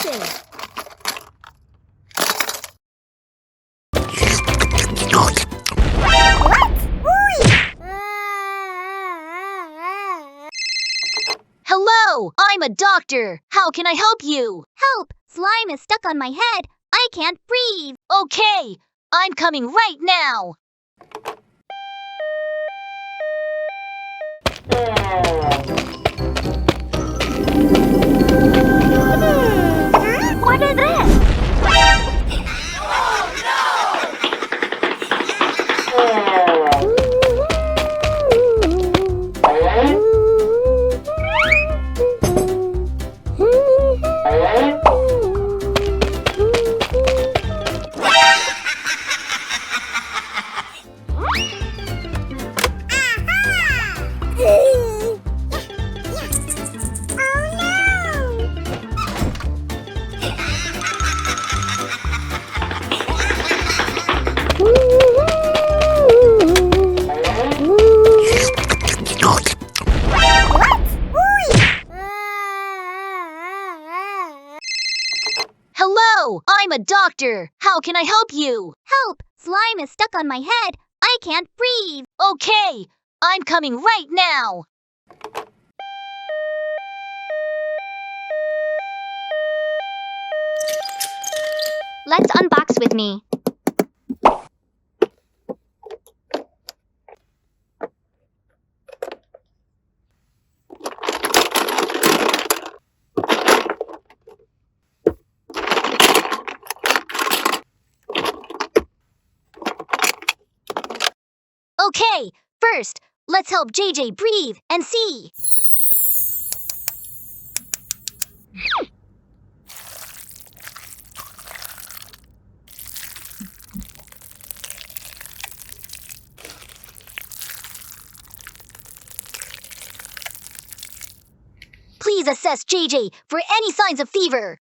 DISCRETION. Hello, I'm a doctor. How can I help you? Help! Slime is stuck on my head. I can't breathe. Okay, I'm coming right now. What is this? Hello, I'm a doctor. How can I help you? Help! Slime is stuck on my head. I can't breathe. Okay, I'm coming right now. Let's unbox with me. Okay, first, let's help JJ breathe and see. Please assess JJ for any signs of fever.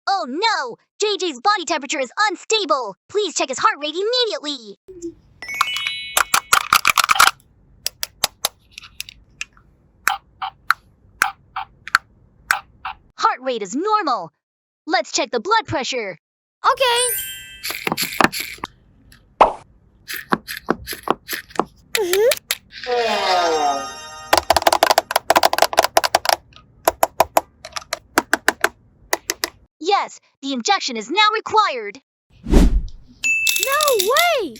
Oh no! JJ's body temperature is unstable. Please check his heart rate immediately. Heart rate is normal. Let's check the blood pressure. Okay. Yes, the injection is now required. No way!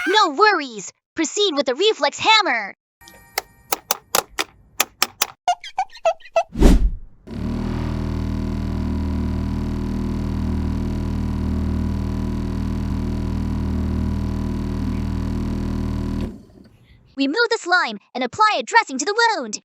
No worries. Proceed with the reflex hammer. Remove the slime and apply a dressing to the wound.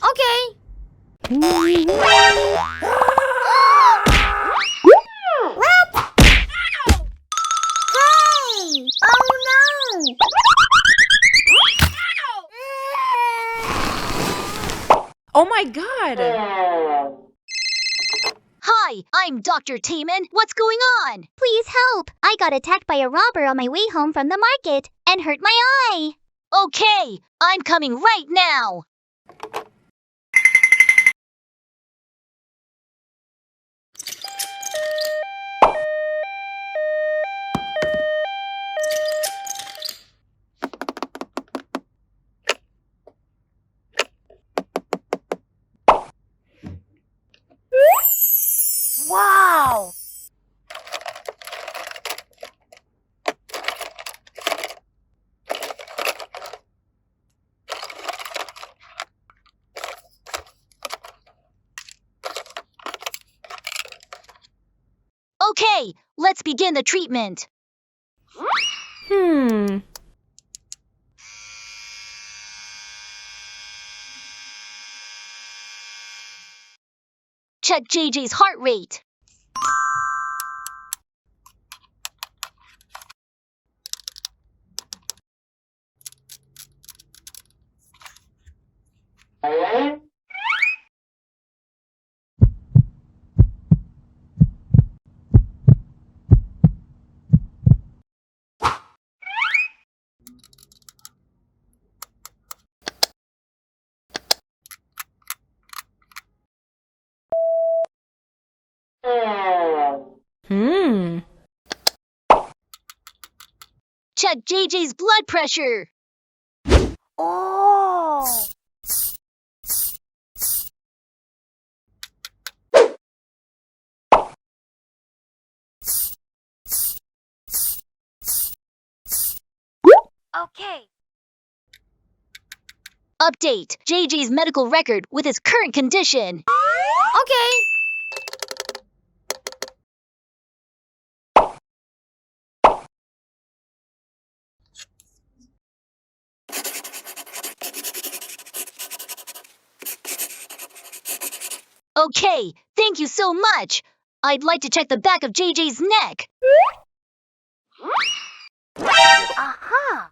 Okay. Oh my god! Hi, I'm Dr. TAMAN. What's going on? Please help. I got attacked by a robber on my way home from the market and hurt my eye. Okay, I'm coming right now. Wow! Okay, let's begin the treatment. Check JJ's heart rate. Check JJ's blood pressure. Oh. Okay. Update JJ's medical record with his current condition. Okay. Okay, thank you so much. I'd like to check the back of JJ's neck. Aha.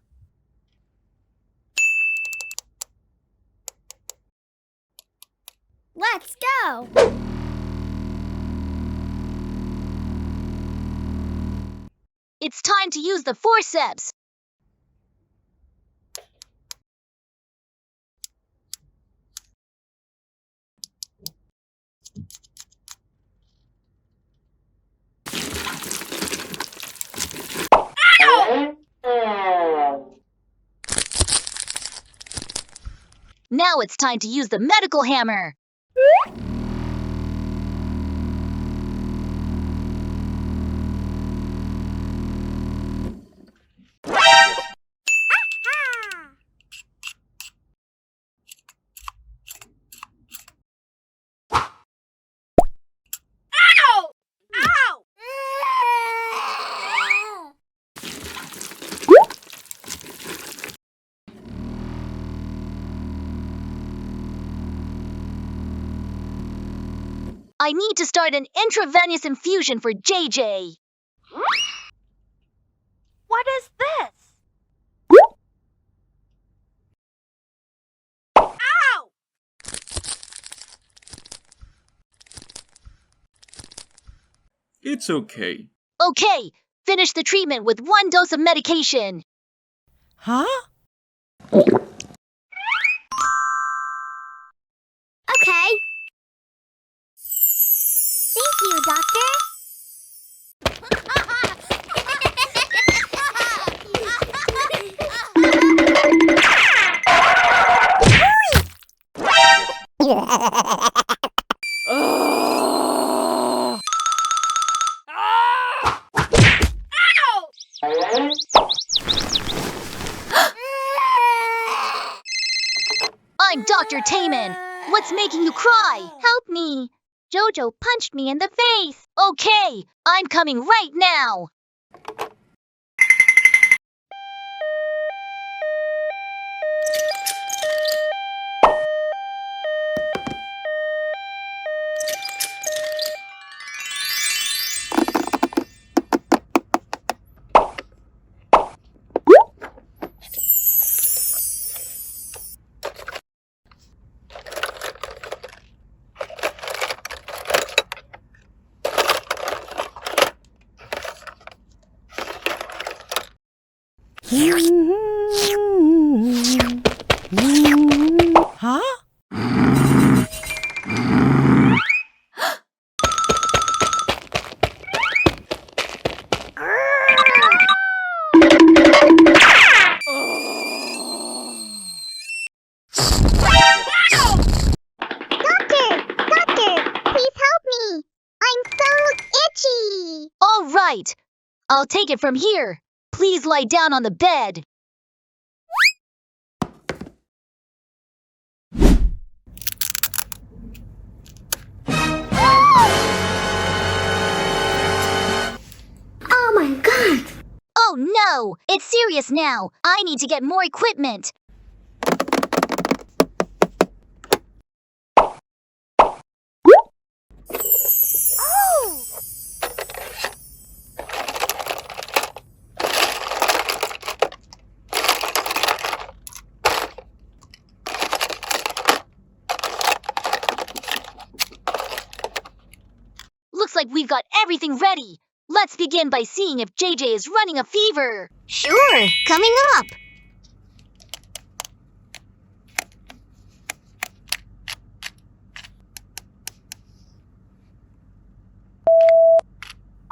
Let's go! It's time to use the forceps. Now it's time to use the medical hammer. I need to start an intravenous infusion for JJ. What is this? Ow! It's okay. Okay, finish the treatment with 1 dose of medication. Huh? Okay. Thank you, Doctor. I'm Dr. TAMAN. What's making you cry? Help me. Jojo punched me in the face. Okay, I'm coming right now. Huh? Doctor, please help me. I'm so itchy. All right, I'll take it from here. Please lie down on the bed. no! It's serious now. I need to get more equipment. Oh! Looks like we've got everything ready. Let's begin by seeing if JJ is running a fever. Sure, coming up.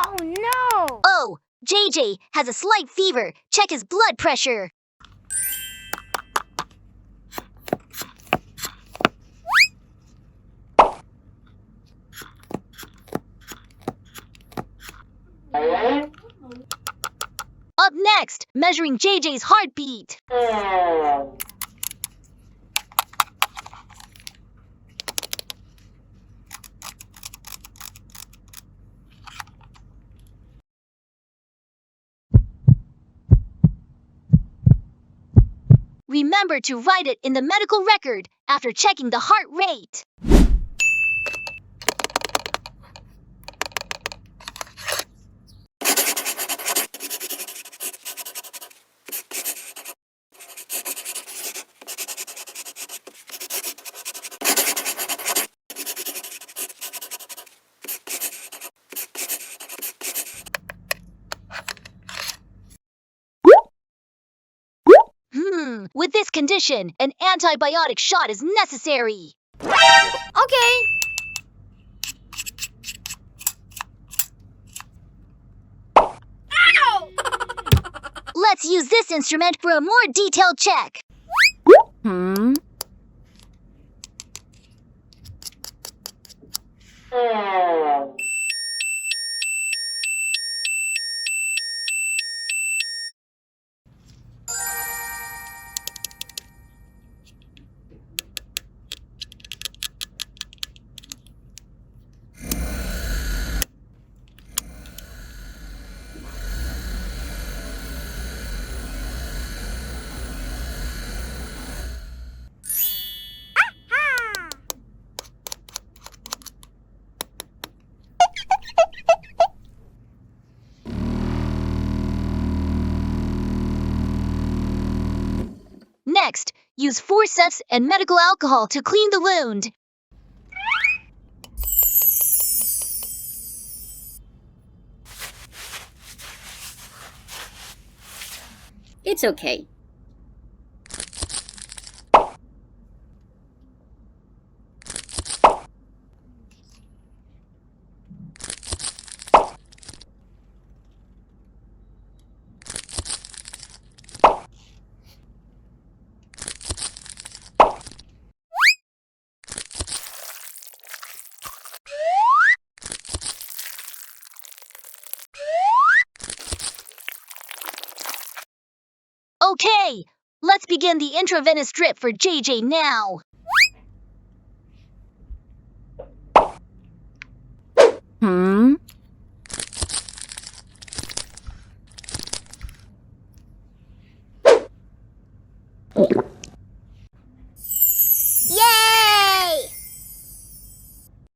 Oh no! Oh, JJ has a slight fever. Check his blood pressure. Up next, measuring JJ's heartbeat. Remember to write it in the medical record after checking the heart rate. With this condition, an antibiotic shot is necessary. Okay! Ow! Let's use this instrument for a more detailed check. Next, use forceps and medical alcohol to clean the wound. It's okay. Okay, let's begin the intravenous drip for JJ now.